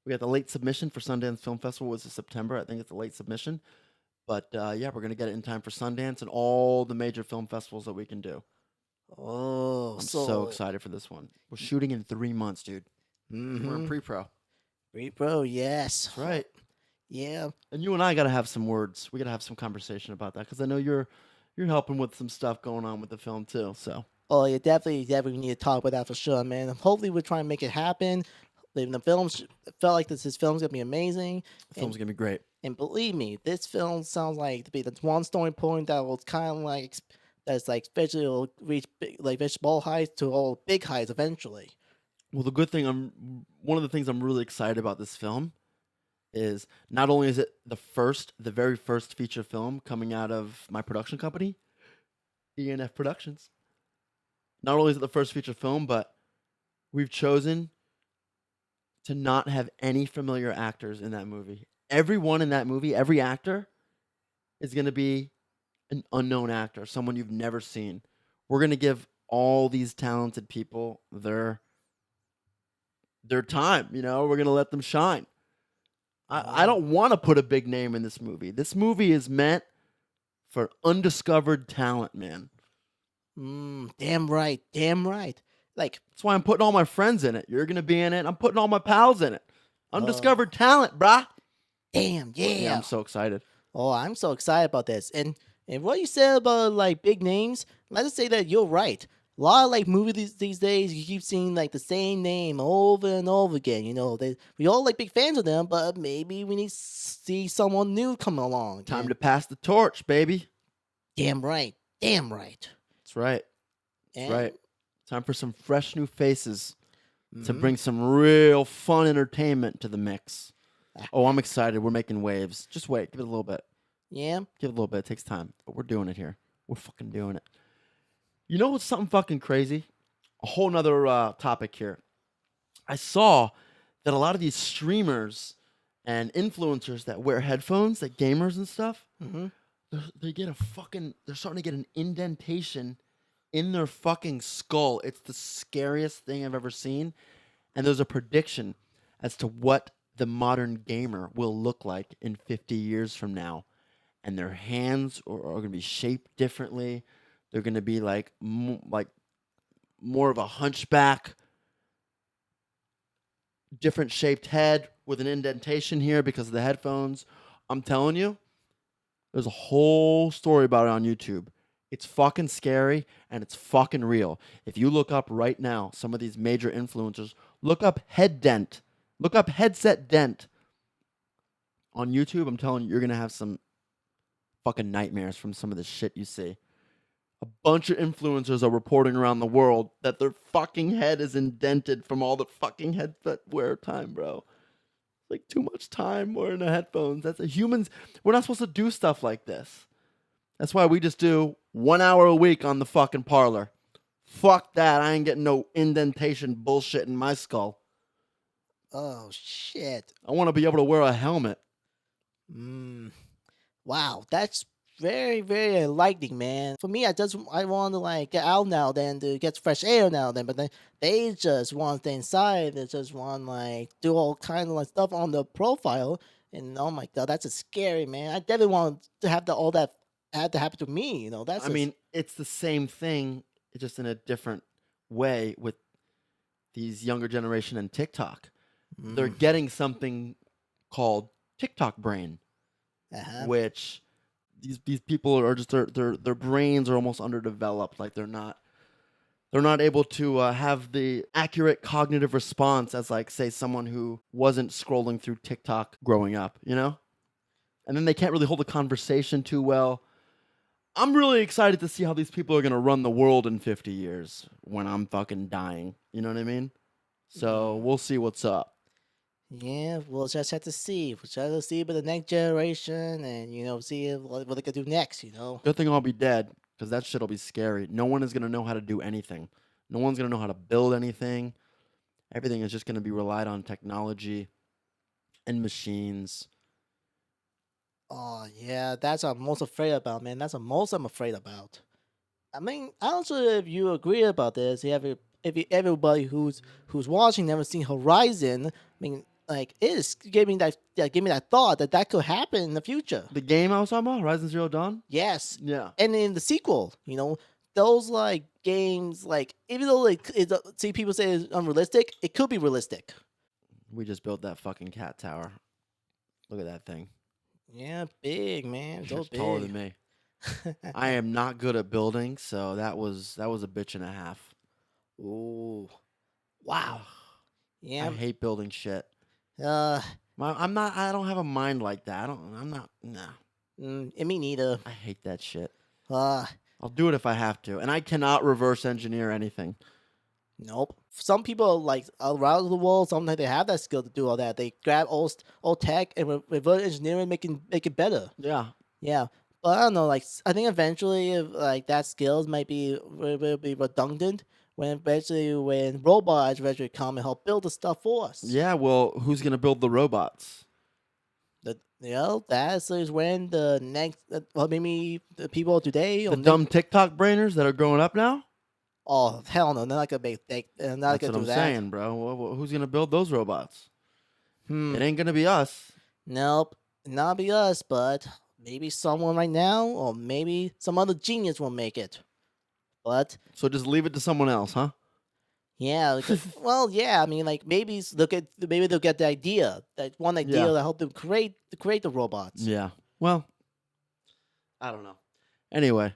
We got the late submission for Sundance Film Festival was in September. I think it's a late submission. But yeah, we're gonna get it in time for Sundance and all the major film festivals that we can do. Oh, I'm so excited for this one. We're shooting in 3 months, dude. We're in pre-pro. Great, bro. Yes. That's right. Yeah. And you and I gotta have some words. We gotta have some conversation about that because I know you're helping with some stuff going on with the film too. So Oh, yeah, definitely need to talk about that for sure, man. Hopefully, we're trying to make it happen. The films felt like this film's gonna be amazing. the film's gonna be great. And believe me, this film sounds like to be the one story point that will kind of like that's like especially will reach like small heights to all big heights eventually. Well, the good thing one of the things I'm really excited about this film is not only is it the very first feature film coming out of my production company, ENF Productions. Not only is it the first feature film, but we've chosen to not have any familiar actors in that movie. Everyone in that movie, every actor, is going to be an unknown actor, someone you've never seen. We're going to give all these talented people their time, you know? We're going to let them shine. I don't want to put a big name in this movie. This movie is meant for undiscovered talent, man. Damn right. Damn right. Like, That's why I'm putting all my friends in it. You're going to be in it. I'm putting all my pals in it. Undiscovered talent, brah. damn, yeah. Yeah, I'm so excited. Oh, I'm so excited about this. And what you said about like big names, let's say that you're right. A lot of like movies these days, you keep seeing like the same name over and over again. You know, we all like big fans of them, but maybe we need to see someone new come along. Time to pass the torch, baby. Damn right. Damn right. That's right. That's right. Time for some fresh new faces to bring some real fun entertainment to the mix. Oh, I'm excited. We're making waves. Just wait. Give it a little bit. Yeah. Give it a little bit. It takes time. But we're doing it here. We're fucking doing it. You know what's something fucking crazy? A whole nother topic here. I saw that a lot of these streamers and influencers that wear headphones, like gamers and stuff, they're starting to get an indentation in their fucking skull. It's the scariest thing I've ever seen. And there's a prediction as to what the modern gamer will look like in 50 years from now. And their hands are going to be shaped differently. They're going to be like more of a hunchback, different shaped head with an indentation here because of the headphones. I'm telling you, there's a whole story about it on YouTube. It's fucking scary and it's fucking real. If you look up right now, some of these major influencers, look up head dent. Look up headset dent. On YouTube, I'm telling you, you're going to have some fucking nightmares from some of the shit you see. A bunch of influencers are reporting around the world that their fucking head is indented from all the fucking headset wear time, bro. Like too much time wearing the headphones. Humans, we're not supposed to do stuff like this. That's why we just do 1 hour a week on the fucking Parlor. Fuck that. I ain't getting no indentation bullshit in my skull. Oh shit. I want to be able to wear a helmet. Wow, that's very, very enlightening, man. For me, I want to like get out now, then to get fresh air now, then. But then they just want to stay inside. They just want like do all kind of like stuff on the profile. And oh my god, that's a scary, man. I definitely want to have all that had to happen to me. You know, I mean, it's the same thing, just in a different way with these younger generation and TikTok. They're getting something called TikTok brain, which these people are just their brains are almost underdeveloped. Like they're not able to have the accurate cognitive response as like say someone who wasn't scrolling through TikTok growing up, you know? And then they can't really hold a conversation too well. I'm really excited to see how these people are going to run the world in 50 years when I'm fucking dying. You know what I mean? So we'll see what's up. Yeah, we'll just have to see. We'll just have to see about the next generation, and see what they can do next. Good thing I'll be dead, because that shit'll be scary. No one is gonna know how to do anything. No one's gonna know how to build anything. Everything is just gonna be relied on technology and machines. Oh yeah, that's what I'm most afraid about, man. That's the most I'm afraid about. I mean, I don't know if you agree about this. Everybody who's watching never seen Horizon. I mean, like it is giving me that thought that could happen in the future. The game I was talking about, Horizon Zero Dawn. Yes, Yeah, and in the sequel, those like games, like even though like see people say it's unrealistic, it could be realistic. we just built that fucking cat tower. Look at that thing. Yeah, big man, so It's taller big. than me. I am not good at building, so that was a bitch and a half. Ooh, wow. Ugh, Yeah. I hate building shit. Uh, I'm not. I don't have a mind like that. I'm not. Nah. Me neither. I hate that shit. Uh, I'll do it if I have to, and I cannot reverse engineer anything. Nope. Some people like around the world, sometimes they have that skill to do all that. They grab old tech and reverse engineer and make it better. Yeah. Yeah, but I don't know. Like I think eventually, like that skills might will be redundant when robots eventually come and help build the stuff for us. Yeah. Well, who's gonna build the robots? That's is when the next maybe the people today The dumb TikTok brainers that are growing up now. Oh hell no, they're not gonna they're not That's what gonna I'm do that. saying, bro. Who's gonna build those robots? Hmm. It ain't gonna be us. Nope, not be us, but maybe someone right now, or maybe some other genius will make it. But So just leave it to someone else, huh? yeah, well, yeah. I mean, like maybe they'll get the idea, that one idea Yeah. that help them create the robots. Yeah. Well, I don't know. Anyway,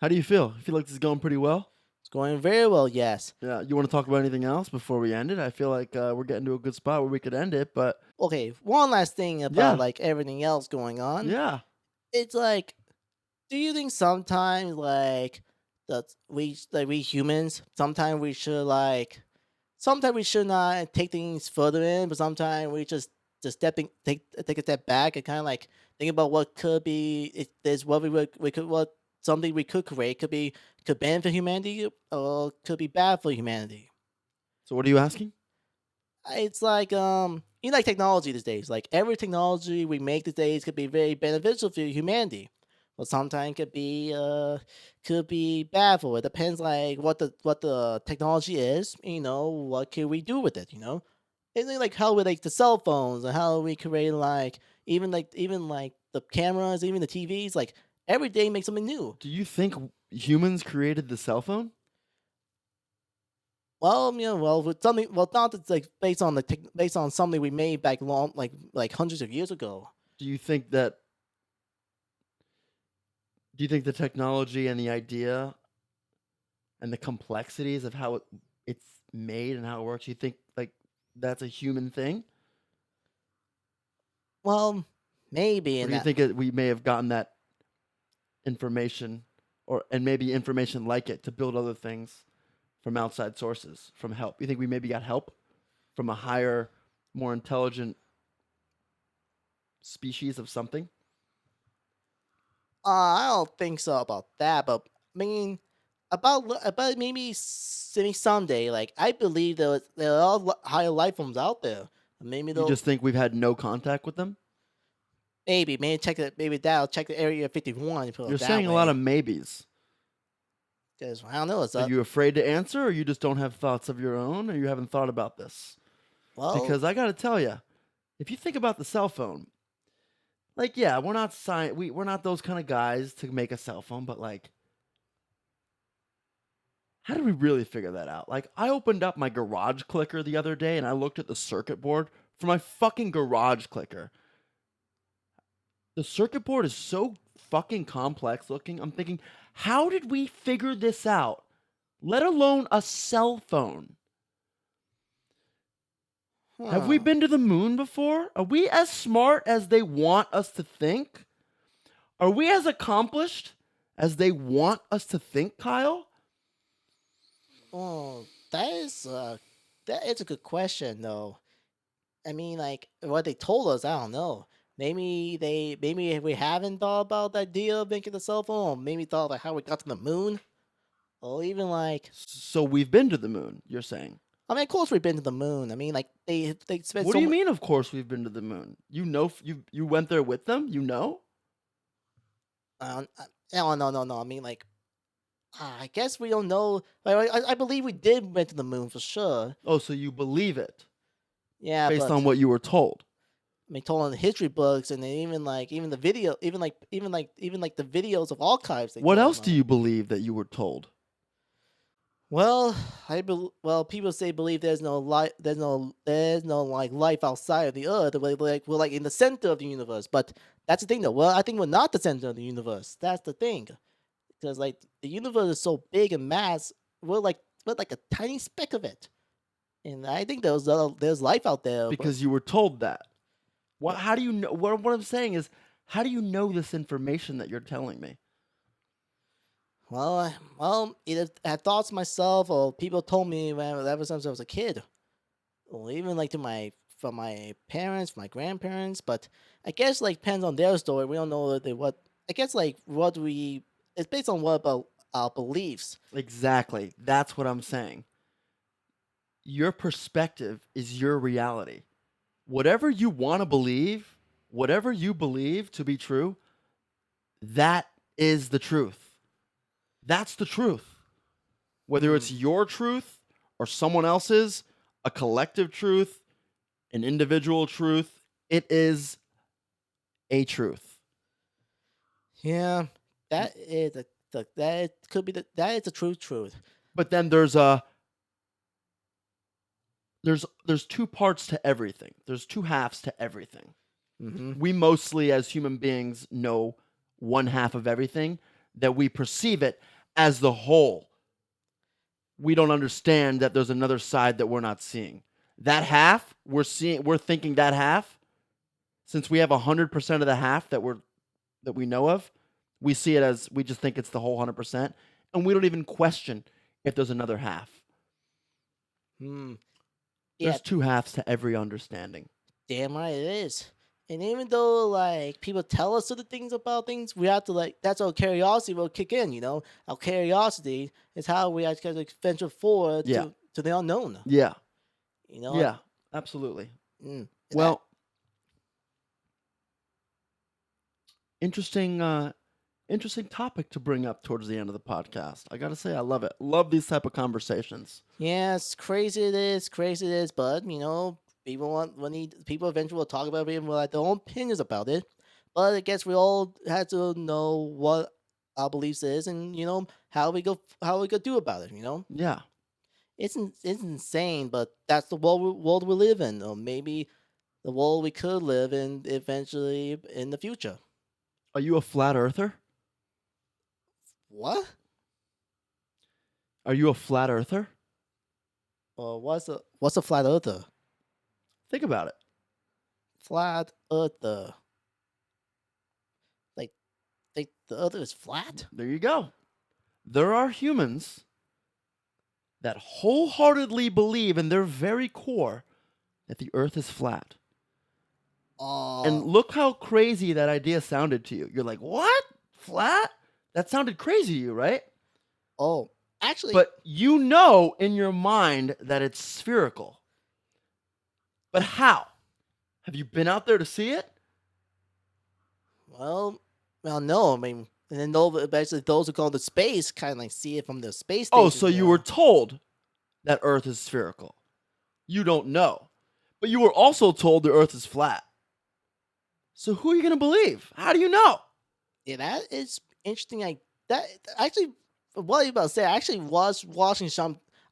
how do you feel? You feel like this is going pretty well? It's going very well. Yes. Yeah. You want to talk about anything else before we end it? I feel like we're getting to a good spot where we could end it, but Okay. One last thing about Yeah. like everything else going on. yeah. It's like, do you think sometimes like that we humans sometimes we should not take things further in, but sometimes we just take a step back and kind of like think about what could be if there's what we could what something we could create could benefit humanity or could be bad for humanity. So what are you asking? It's like like technology these days. Like every technology we make these days could be very beneficial for humanity. But sometimes could be bad for it. Depends like what the technology is, what can we do with it, And then like how we like the cell phones and how we create like even like the cameras, even the TVs, like every day make something new. Do you think humans created the cell phone? Well, with something, well, not that's like based on something we made back long, like hundreds of years ago. Do you think that? Do you think the technology and the idea and the complexities of how it's made and how it works, you think like that's a human thing? Well, maybe Or in do you that. think we may have gotten that information and maybe information like it to build other things from outside sources, from help? You think we maybe got help from a higher, more intelligent species of something? I don't think so about that, but I mean, about maybe someday. Like I believe there are higher life forms out there. Maybe You they'll just think we've had no contact with them? maybe check it. Maybe that'll check the Area 51. Put it You're that saying a lot way. of maybes. 'Cause I don't know. It's Are you afraid to answer, or you just don't have thoughts of your own, or you haven't thought about this? well, Because I got to tell you, if you think about the cell phone, like, yeah, we're not we're not those kind of guys to make a cell phone, but like, how do we really figure that out? Like, I opened up my garage clicker the other day and I looked at the circuit board for my fucking garage clicker. The circuit board is so fucking complex looking. I'm thinking, how did we figure this out? Let alone a cell phone. Have we huh. been to the moon before? Are we as smart as they want us to think? Are we as accomplished as they want us to think, Kyle? Oh, that is a good question though. I mean, like what they told us, I don't know. Maybe we haven't thought about the idea of making a cell phone, or maybe thought about how we got to the moon, or even like So we've been to the moon, you're saying. I mean, of course we've been to the moon. I mean, like they spent What so do you much. mean, of course we've been to the moon? You know, you went there with them? You know? No, no, no, no. I mean, like I guess we don't know. Like, I believe we did went to the moon for sure. Oh, so you believe it Yeah, based but on what you were told. I mean, told on the history books, and then even the video, even like the videos of archives. They What told else do you believe that you were told? Well, people say believe there's no life, there's no like life outside of the Earth. We're like in the center of the universe. But that's the thing, though. Well, I think we're not the center of the universe. That's the thing, because like the universe is so big and mass, we're like a tiny speck of it. And I think there's life out there. Because you were told that. What? How do you know? What I'm saying is, how do you know this information that you're telling me? Either I had thoughts myself, or people told me ever since I was a kid, or even like from my parents, my grandparents. But I guess like depends on their story. We don't know what. I guess like it's based on what about our beliefs. Exactly. That's what I'm saying. Your perspective is your reality. Whatever you want to believe, whatever you believe to be true, that is the truth. That's the truth. Whether it's your truth or someone else's, a collective truth, an individual truth, it is a truth. Yeah, that is that could be that is the true truth. But then there's two parts to everything. There's two halves to everything. Mm-hmm. We mostly as human beings know one half of everything, that we perceive it as the whole. We don't understand that there's another side that we're not seeing. That half we're thinking that half, since we have 100% of the half that we know of, we see it as, we just think it's the whole 100%, and we don't even question if there's another half. Yeah, There's two halves to every understanding. damn right it is. And even though like people tell us certain things about things, we have to like that's our curiosity will kick in. Our curiosity is how we actually venture forward Yeah. to the unknown. Yeah. Like, Yeah, absolutely. mm, Well, interesting topic to bring up towards the end of the podcast. I gotta say, I love it. Love these type of conversations. yeah, it's crazy. It is. But people eventually will talk about it and will have their own opinions about it. But I guess we all had to know what our beliefs is, and how we go do about it. Yeah. It's insane, but that's the world we live in, or maybe the world we could live in eventually in the future. Are you a flat earther? What? Are you a flat earther? Or what's a flat earther? Think about it. Flat earther. Like the earth is flat? There you go. There are humans that wholeheartedly believe in their very core that the earth is flat. And look how crazy that idea sounded to you. You're like, what? Flat? That sounded crazy to you, right? Oh, actually, But you know in your mind that it's spherical. But how? Have you been out there to see it? well, no. I mean, and then basically those who go to space kind of like see it from the space Oh, station. so you were told that Earth is spherical. You don't know. But you were also told the Earth is flat. So who are you going to believe? How do you know? Yeah, that is interesting. That actually, what are you about to say? I actually was watching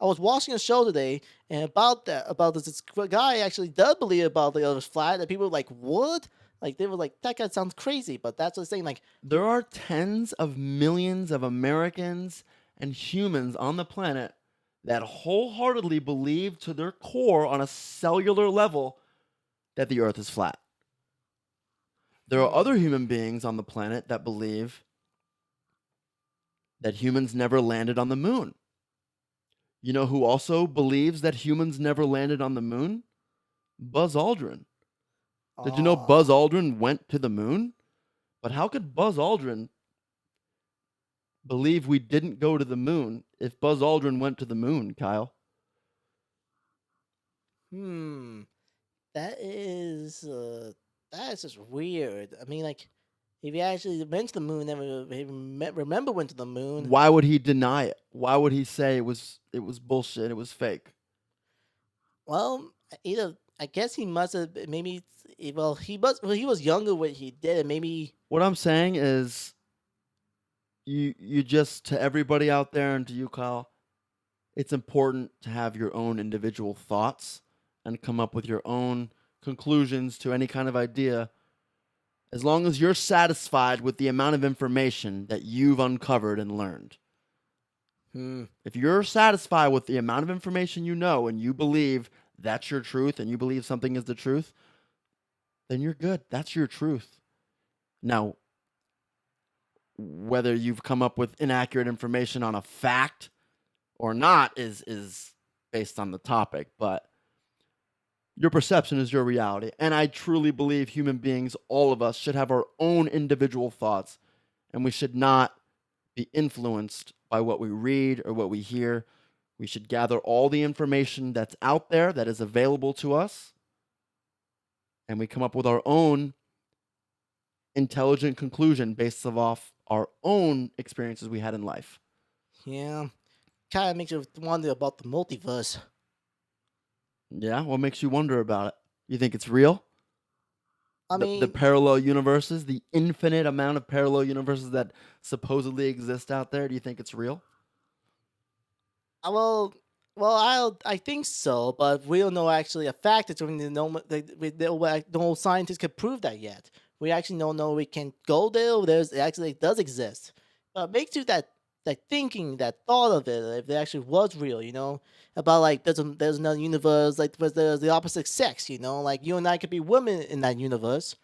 I was watching a show today, and about this guy actually does believe about the Earth flat. And people were like, "What?" Like they were like, "That guy sounds crazy." But that's the thing. Like There are tens of millions of Americans and humans on the planet that wholeheartedly believe to their core on a cellular level that the Earth is flat. There are other human beings on the planet that believe that humans never landed on the moon. You know who also believes that humans never landed on the moon? Buzz Aldrin. Did you know Buzz Aldrin went to the moon? But how could Buzz Aldrin believe we didn't go to the moon if Buzz Aldrin went to the moon, Kyle? That is that's just weird. I mean, like, if he actually went to the moon, never remember went to the moon. Why would he deny it? Why would he say it was bullshit, it was fake? Well, either I guess he must have maybe. Well, he was younger when he did it. Maybe. What I'm saying is, you just, to everybody out there and to you, Kyle, it's important to have your own individual thoughts and come up with your own conclusions to any kind of idea, as long as you're satisfied with the amount of information that you've uncovered and learned. If you're satisfied with the amount of information you know and you believe that's your truth and you believe something is the truth, then you're good. That's your truth. Now, whether you've come up with inaccurate information on a fact or not is based on the topic, but your perception is your reality. And I truly believe human beings, all of us, should have our own individual thoughts, and we should not be influenced by what we read or what we hear. We should gather all the information that's out there that is available to us, and we come up with our own intelligent conclusion based off our own experiences we had in life. Yeah, kind of makes you wonder about the multiverse. Yeah, what makes you wonder about it? You think it's real? I mean, the parallel universes, the infinite amount of parallel universes that supposedly exist out there. Do you think it's real? I think so, but we don't know actually a fact. It's when no scientists can prove that yet. We actually don't know we can go there. It actually does exist. But it makes you that thinking, that thought of it, if it actually was real, about like there's another universe, like where there's the opposite sex, like you and I could be women in that universe,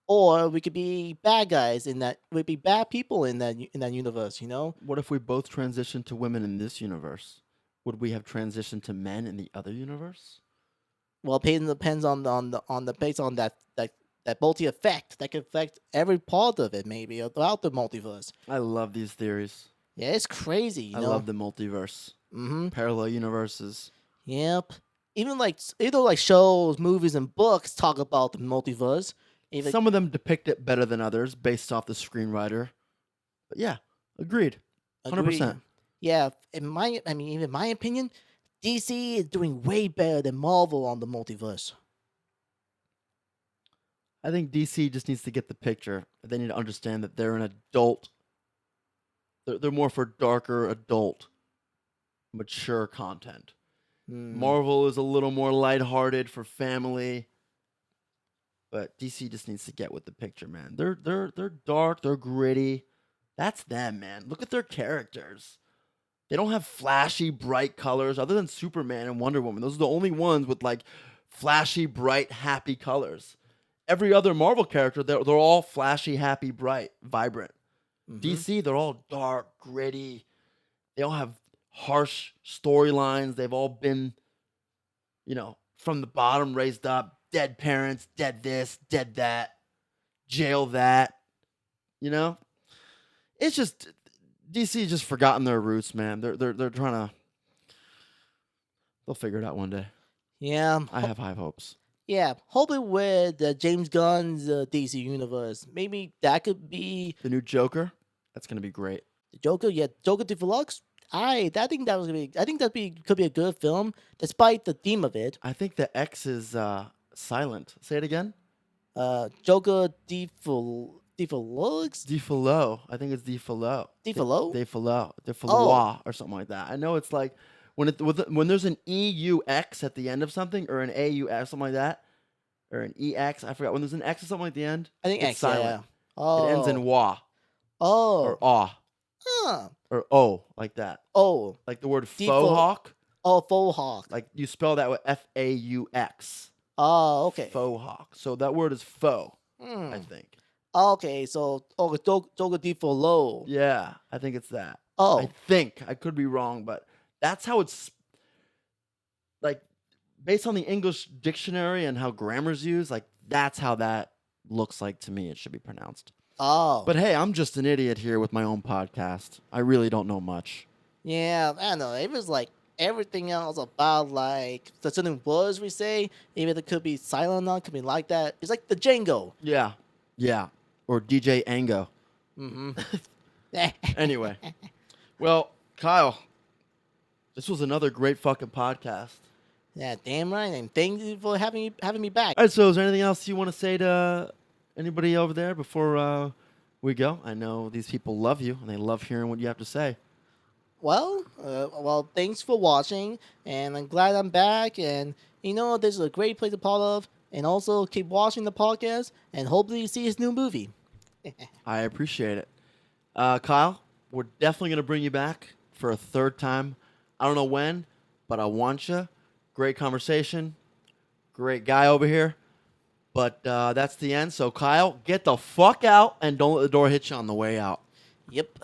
or we could be bad guys in that. We'd be bad people in that universe, What if we both transitioned to women in this universe? Would we have transitioned to men in the other universe? Well, it depends on based on that multi effect that can affect every part of it, maybe throughout the multiverse. I love these theories. Yeah, it's crazy. I love the multiverse. Parallel universes. Yep. Even like shows, movies, and books talk about the multiverse. Some of them depict it better than others based off the screenwriter. But yeah, agreed. 100%. Yeah, in my opinion, DC is doing way better than Marvel on the multiverse. I think DC just needs to get the picture. They need to understand that they're an adult. They're more for darker, adult, mature content. Marvel is a little more lighthearted for family. But DC just needs to get with the picture, man. They're dark, they're gritty. That's them, man. Look at their characters. They don't have flashy, bright colors other than Superman and Wonder Woman. Those are the only ones with like flashy, bright, happy colors. Every other Marvel character, they're all flashy, happy, bright, vibrant. DC, they're all dark, gritty. They all have harsh storylines. They've all been, from the bottom raised up. Dead parents, dead this, dead that, jail that. It's just DC just forgotten their roots, man. They're trying to. They'll figure it out one day. Yeah, I have high hopes. Yeah, hopefully with James Gunn's DC universe, maybe that could be the new Joker. That's gonna be great. The Joker, yeah, Joker Deluxe. I think that was gonna be. I think could be a good film, despite the theme of it. I think the X is silent. Say it again. Joker Deluxe. Defalo. I think it's Defalo. Defalo. Defalois or something like that. I know it's like when there's an EUX at the end of something or an AUX, something like that, or an EX. I forgot when there's an X or something at the end. I think it's X. silent. Yeah. Oh. It ends in wa. Oh. Or aw. Huh. Or o, like that. Oh. Like the word faux hawk. Oh, faux hawk. Like you spell that with FAUX. Oh, okay. Faux hawk. So that word is faux, I think. Okay, so Joker Defalo. Yeah, I think it's that. Oh. I think. I could be wrong, but that's how it's like based on the English dictionary and how grammar's used, like that's how that looks like to me. It should be pronounced. Oh. But hey, I'm just an idiot here with my own podcast. I really don't know much. Yeah, I don't know. It was like everything else about like the certain words we say, even it could be silent or not, could be like that. It's like the Django. Yeah, yeah, or DJ Ango. Mm-hmm. Anyway, well, Kyle, this was another great fucking podcast. Yeah, damn right. And thank you for having me back. All right, so is there anything else you want to say to anybody over there before we go? I know these people love you and they love hearing what you have to say. Well, thanks for watching, and I'm glad I'm back. And this is a great place to part of, and also keep watching the podcast, and hopefully you see his new movie. I appreciate it. Kyle, we're definitely going to bring you back for a third time. I don't know when, but I want you. Great conversation. Great guy over here. But that's the end. So, Kyle, get the fuck out and don't let the door hit you on the way out. Yep.